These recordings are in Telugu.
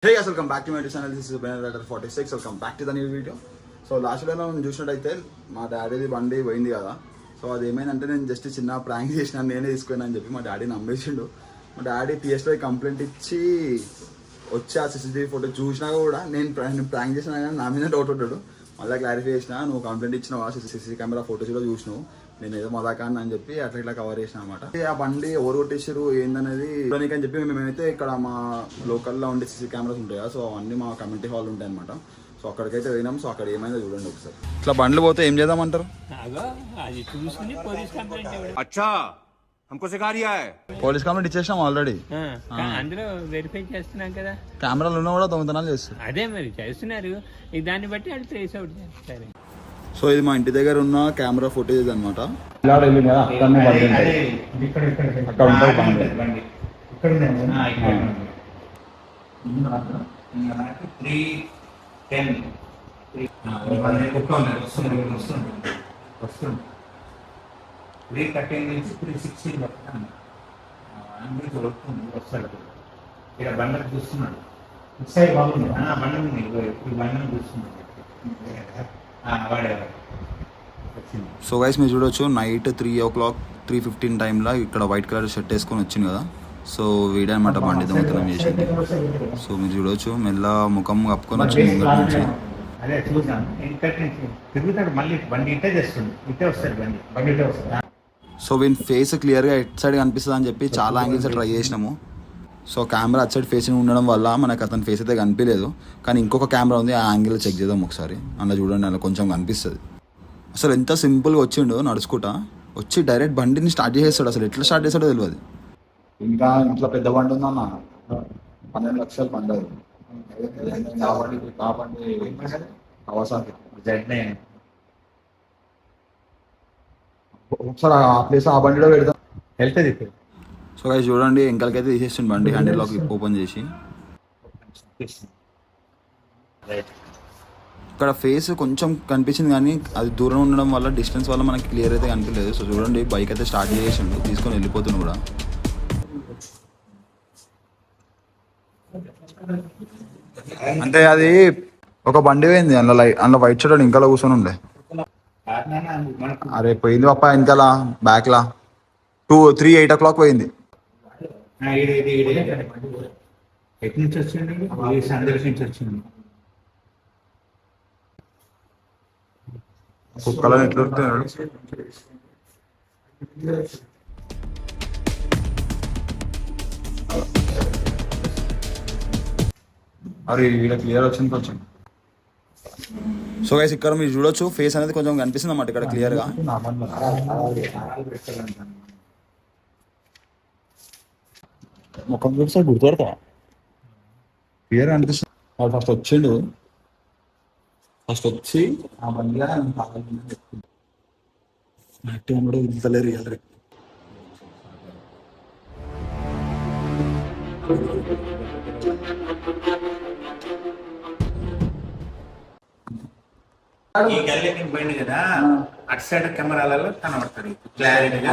Hey guys, welcome back to my channel. This is Benedict 46. Welcome back to the new video. So last వీడియోలో మనం చూసినట్టయితే మా డాడీది బండి పోయింది కదా. సో అది ఏమైందంటే నేను జస్ట్ చిన్న ప్రాంక్ చేసినా నేనే తీసుకున్నాను అని చెప్పి మా డాడీ నమ్మేసిండు. మా డాడీ పిఎస్లో కంప్లైంట్ ఇచ్చి వచ్చి ఆ సీసీటీవీ ఫోటో చూసినా కూడా నేను ప్రాంక్ చేసినా కానీ నా మీద డౌట్ ఉంటాడు. మళ్ళీ క్లారిఫై చేసిన, నువ్వు కంప్లైంట్ ఇచ్చినావా సీసీ కెమెరా ఫోటోస్ కూడా చూసినావు, నేను ఏదో మదాకాన్ని అని చెప్పి అట్లా ఇట్లా కవర్ చేసిన అనమాట. ఆ బండి ఎవరు కొట్టేసారు ఏందనేది అని చెప్పి మేమైతే ఇక్కడ మా లోకల్లో ఉండే సీసీ కెమెరాస్ ఉంటాయా, సో అవన్నీ మా కమ్యూనిటీ హాల్ ఉంటాయి అనమాట. సో అక్కడికైతే పోయినాం. సో అక్కడ ఏమైందో చూడండి ఒకసారి. ఇట్లా బండ్లు పోతే ఏం చేద్దామంటారు? పోలీస్ కంప్లైంట్ ఇచ్చేసాం ఆల్రెడీ. అందులో వెరిఫై చేస్తున్నాం కదా, కెమెరాలు ఉన్నా కూడా దొంగతనాలు చేస్తారు. అదే మరి చేస్తున్నారు, దాన్ని బట్టి వాళ్ళు ట్రేస్ అవుట్ చేస్తారు. సో ఇది మా ఇంటి దగ్గర ఉన్న కెమెరా ఫుటేజ్ అనమాట. ఇక్కడ బండలు చూస్తున్నాడు, ఇటు బాగుంది బండి బండను చూస్తున్నాడు. సో గైస్ మీరు చూడొచ్చు, నైట్ 3:15 టైంలో ఇక్కడ వైట్ కలర్ షర్ట్ వేసుకొని వచ్చింది కదా. సో వీడే అనమాట బండి దొంగతనం చేసింది. సో మీరు చూడొచ్చు, మెల్ల ముఖం కప్పుకొని వచ్చి ముంగట నుంచి. అదే చూసాను, ఇక్కడ నుంచి తిరుగుతాడు, మళ్ళీ బండి ఇట్టే చేస్తుంది, ఇట్టే వస్తాడు బండి ఇట్టే వస్తుంది. సో వీని ఫేస్ క్లియర్గా ఎట్ సైడ్ కనిపిస్తుంది అని చెప్పి చాలా యాంగిల్స్ ట్రై చేసినాము. So camera at side facing ఉండడం వల్ల మనకు అతని ఫేస్ అయితే కనిపించలేదు. కానీ ఇంకొక కెమెరా ఉంది, ఆ యాంగిల్ చెక్ చేద్దాం ఒకసారి. అలా చూడండి, అలా కొంచెం కనిపిస్తుంది. అసలు ఎంత సింపుల్గా వచ్చిండు నడుచుకుంటా వచ్చి డైరెక్ట్ బండిని స్టార్ట్ చేసేస్తాడు. అసలు ఎట్లా స్టార్ట్ చేస్తాడో తెలియదు. ఇంకా ఇంట్లో పెద్ద బండి ఉందన్న, 12 లక్షల బండి అది. ఒకసారి ఆ ప్లేస్ ఆ బండిలో పెడతాం, వెళ్తుంది. సో అది చూడండి, ఇంకలకైతే తీసేస్తుంది బండి హ్యాండిల్ లాక్ ఓపెన్ చేసి. ఇక్కడ ఫేస్ కొంచెం కనిపించింది కానీ అది దూరం ఉండడం వల్ల, డిస్టెన్స్ వల్ల మనకి క్లియర్ అయితే కనిపించలేదు. సో చూడండి, బైక్ అయితే స్టార్ట్ చేసిండు, తీసుకొని వెళ్ళిపోతుంది కూడా. అంటే అది ఒక బండి పోయింది, అందులో వైట్ షర్ట్ ఇంకా కూర్చొని ఉండే. అరే పోయింది పప్ప, వెనకాల బ్యాక్ లా 8 o'clock పోయింది. ఎటు నుంచి వచ్చింది? సందర్శ నుంచి వచ్చింది. కుక్కలని ఎట్లా వస్తున్నాడు? అరే వీళ్ళ క్లియర్ వచ్చింది కొంచెం. సో గైస్ ఇక్కడ మీరు చూడొచ్చు, ఫేస్ అనేది కొంచెం కనిపిస్తుంది అన్నమాట ఇక్కడ క్లియర్గా. ముఖం చూస్తే గుర్తుపడతా, క్లియర్ అనిపిస్తుంది. ఫస్ట్ వచ్చిండు, ఫస్ట్ వచ్చి ఆ బండిలో యాక్టివ్ కూడా ఇంతలేరు రియల్. ఈ గల్లెకి పోయింది కదా, అటు సైడ్ కెమెరాలలో కనబడతాడు క్లారిటీగా.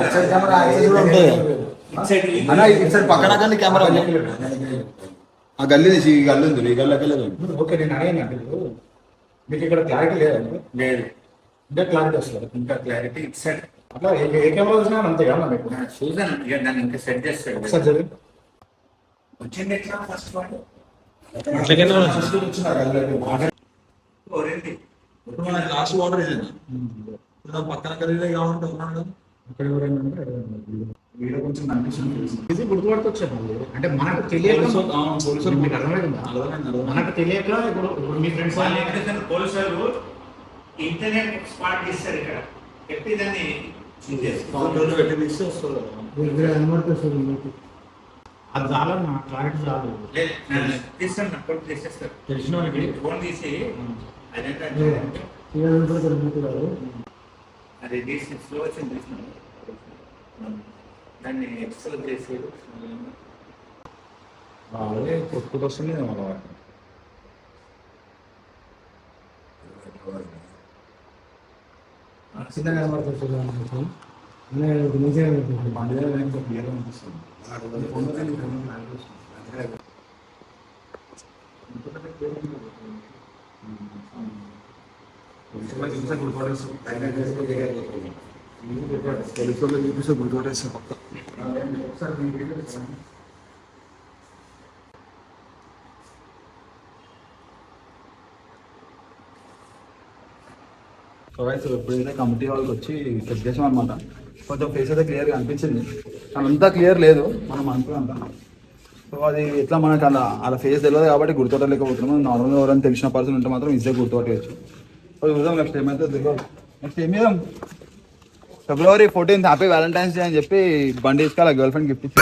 పక్కన కెమెరా ఆ గల్లీ తీసి ఈ గల్లి ఉంది, ఈ గల్లీ. ఓకే, నేను అడిగినట్టు మీకు ఇక్కడ క్లారిటీ లేదండి? లేదు, ఇంకా క్లారిటీ వస్తుంది, ఇంకా క్లారిటీ ఇటు సైడ్. అట్లా ఏ కెమెరా చూసినా అంతే కదా మీకు చూసాను. ఇక దాన్ని ఇంకా సెట్ చేస్తాడు ఒకసారి. వచ్చింది ఎట్లా ఫస్ట్ వాడు లాస్ట్ వాటర్ పక్కన గల్లీలో కావాలంటే వీడియో కొంచెం కనిపిస్తుంది, గుర్తుపడుతొచ్చాను. అంటే మనకు తెలియక, మీకు అర్థమైందా? మనకు తెలియక ఇప్పుడు మీ ఫ్రెండ్స్ పోలీసులు ఇంటర్నెట్ స్పాట్ చేస్తారు, ఇక్కడ పెట్టి దాన్ని అది చాలా క్లారిటీ చాలు. తెలిసిన వాళ్ళకి ఫోన్ తీసి అది తీసి స్లో వచ్చింది, తీసినాను దాన్ని ఎక్స్ప్లోర్ చేసేది. అదే కొట్టుకుంటూ వస్తుంది చిన్నగా కనబడుతుంది. చూపిస్తే గుర్తుపట్టేస్తా పక్క. సో రైట్, ఎప్పుడైతే కమిటీ వాళ్ళకి వచ్చి చెక్ చేసాం అనమాట, కొంచెం ఫేస్ అయితే క్లియర్గా అనిపించింది, కానీ అంతా క్లియర్ లేదు మనం అనుకున్నాం. సో అది ఎట్లా మనకు అలా ఫేస్ తెలియదు కాబట్టి గుర్తుపట్టలేకపోతున్నాం. నార్మల్గా ఎవరైనా తెలిసిన పర్సన్ ఉంటే మాత్రం ఈజీగా గుర్తుపట్టవచ్చు. సో చూద్దాం నెక్స్ట్ ఏమైతే తెలియదు. నెక్స్ట్ ఏం చేద్దాం, February 14th happy Valentine's day అని చెప్పి బండి ఇసుక గర్ల్ ఫ్రెండ్ గిఫ్ట్ ఇచ్చి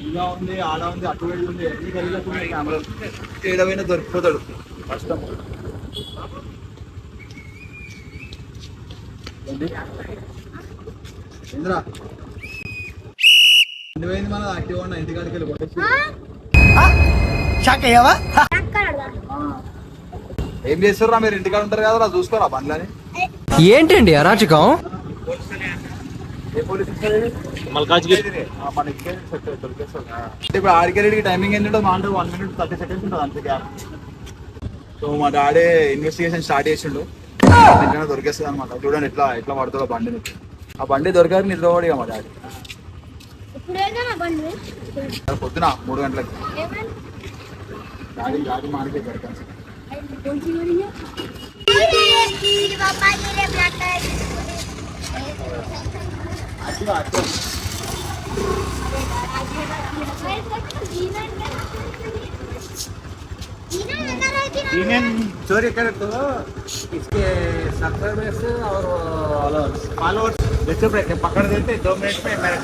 ఇలా ఉంది, ఆడ ఉంది, అటు వెళ్ళి ఉంది, ఎన్ని కలిగి కెమెరా ఏడవైనా దొరికిపోతాడు కష్టం. ఏంద్రా పోయింది మన యాక్టివ్ ఉన్న ఇంటికాడికి వెళ్ళి కొట్టేసి ఏం చేస్తారా మీరు? ఇంటికాడ ఉంటారు కదా, చూసుకోరా బండ్లని. ఏంటండి అరాచకం? ఇప్పుడు ఆడికెళ్ళి టైమింగ్ ఏంటంటే మా అంటే 1 minute 30 seconds ఉంటుంది అంతే గ్యాప్. సో మా డాడీ ఇన్వెస్టిగేషన్ స్టార్ట్ చేసిండు, ఎట్లా దొరికేస్తుంది అనమాట. చూడండి ఎట్లా ఎట్లా పడుతుందో బండిని. ఆ బండి దొరకాక నిద్రపోడిగా మా డాడీ. పొద్దున 3 గంటలకి డాడీ మార్కెట్ దొరకాలి. चोरी करे तो इसके सब्सक्राइबर्स और फॉलोअर्स जैसे पकड़ देते 2 मिनट में मेरा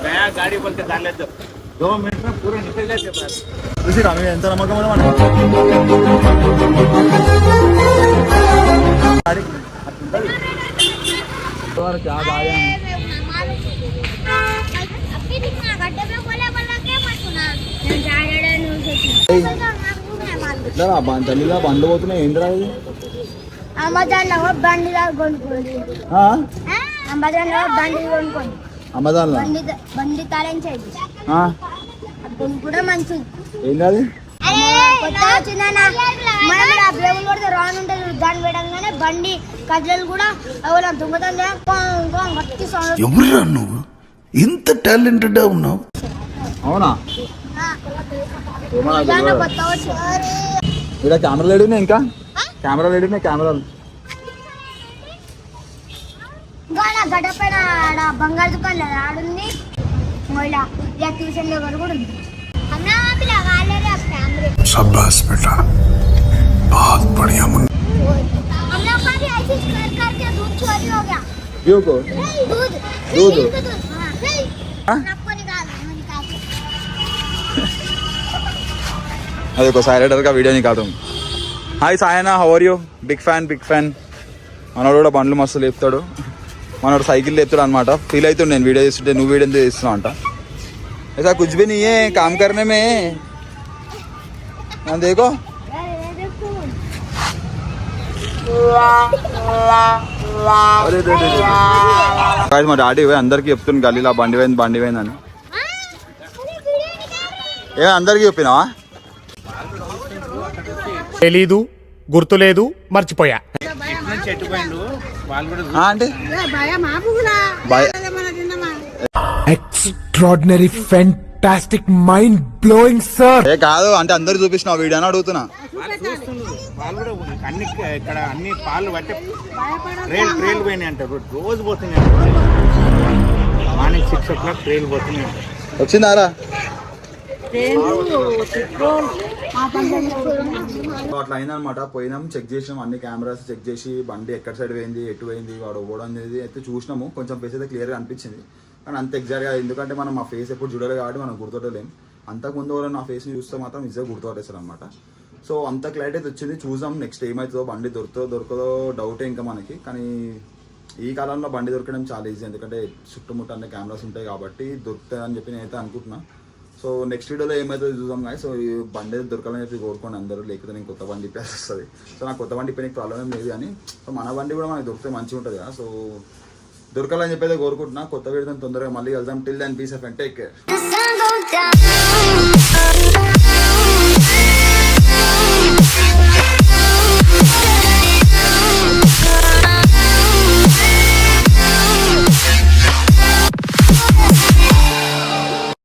गया गाड़ी बोलते डाल लेते 2 मिनट में पूरा निकल जाते. చూసి రాము ఎంత నమ్మకం ఎట్లా తల్లిలా బండ్లు పోతున్నాయి. ఏంద్రా ఇది? అమెజాన్ బండి తాళించేది కూడా మంచిది. ఏంటది? దాన్ని పెట్టగానే బండి కజలు కూడా ఎవరురా నువ్వు ఇంత టాలెంటెడ్ ఉన్నావు? అవునా? ఇక్కడ కెమెరాలు ఏడున్నా, ఇంకా కెమెరాలు ఏడున్నా, కెమెరాలు గడ్డ పైన బంగారు దుకాణం లేదు ఆడుంది, ట్యూషన్ దగ్గర కూడా ఉంది. शाबाश बेटा, बहुत बढ़िया मुन्ना. दूध चोरी हो गया. क्यों को? दूध अरे को साइलेंटर का वीडियो निकाल दूँ. Hi Saina, how are you? Big fan. మనోడు కూడా బండ్లు మస్తు లేపుతాడు, మనోడు సైకిల్ లేపుతాడు అనమాట. ఫీల్ అవుతుంది నేను వీడియో చేస్తుంటే, నువ్వు వీడియో ఎందుకు చేస్తున్నావు అంట. ऐसा कुछ भी नहीं है काम करने में. देखो మా డాడీ అందరికి చెప్తుంది గల్లీలో బండి పోయిందని. ఏ అందరికి చెప్పినావా? తెలీదు, గుర్తులేదు, మర్చిపోయా. అంటే extraordinary, fantastic, mind blowing sir. ఏ కాదు అంటే అందరు చూపించిన వీడియో అని అడుగుతున్నా. పాలు కూడా అన్ని ఇక్కడ అన్ని పాలు పట్టి ట్రైల్ పోయినాయి అంటారు. రోజు పోతున్నాయి, మార్నింగ్ 6 o'clock ట్రైల్ పోతున్నాయి. వచ్చిందారా? అట్లా అయిందనమాట. పోయినాం, చెక్ చేసినాం, అన్ని కెమెరాస్ చెక్ చేసి బండి ఎక్కడ సైడ్ పోయింది, ఎటు పోయింది, వాడు ఓవడం అనేది అయితే చూసినాము. కొంచెం ఫేస్ అయితే క్లియర్గా అనిపించింది, కానీ అంత ఎగ్జాక్ట్గా ఎందుకంటే మనం ఆ ఫేస్ ఎప్పుడు చూడలేదు కాబట్టి మనం గుర్తుపట్టలేం. అంతకుముందు ఎవరైనా నా ఫేస్ని చూస్తే మాత్రం ఈజీగా గుర్తుపట్టేస్తారు అనమాట. సో అంత క్లారిటీ అయితే వచ్చింది. చూద్దాం నెక్స్ట్ ఏమవుతుందో, బండి దొరకదో డౌటే ఇంకా మనకి. కానీ ఈ కాలంలో బండి దొరకడం చాలా ఈజీ, ఎందుకంటే చుట్టుముట్ట అన్ని కెమెరాస్ ఉంటాయి కాబట్టి దొరుకుతాయి అని చెప్పి నేనైతే అనుకుంటున్నా. సో నెక్స్ట్ వీడియోలో ఏమైతే చూద్దాం కానీ. సో ఈ బండి దొరకాలని చెప్పి కోరుకోండి అందరూ, లేకపోతే నేను కొత్త బండి ఇప్పేసి వస్తుంది. సో నాకు కొత్త బండి ఇప్పడానికి ప్రాబ్లం ఏం లేదు, కానీ సో మన బండి కూడా మనకి దొరికితే మంచిగా ఉంటుంది కదా. సో దొరకాలని చెప్పి అయితే కోరుకుంటున్నా. కొత్త వీడియోతో తొందరగా మళ్ళీ వెళ్దాం. Till then peace off and take care.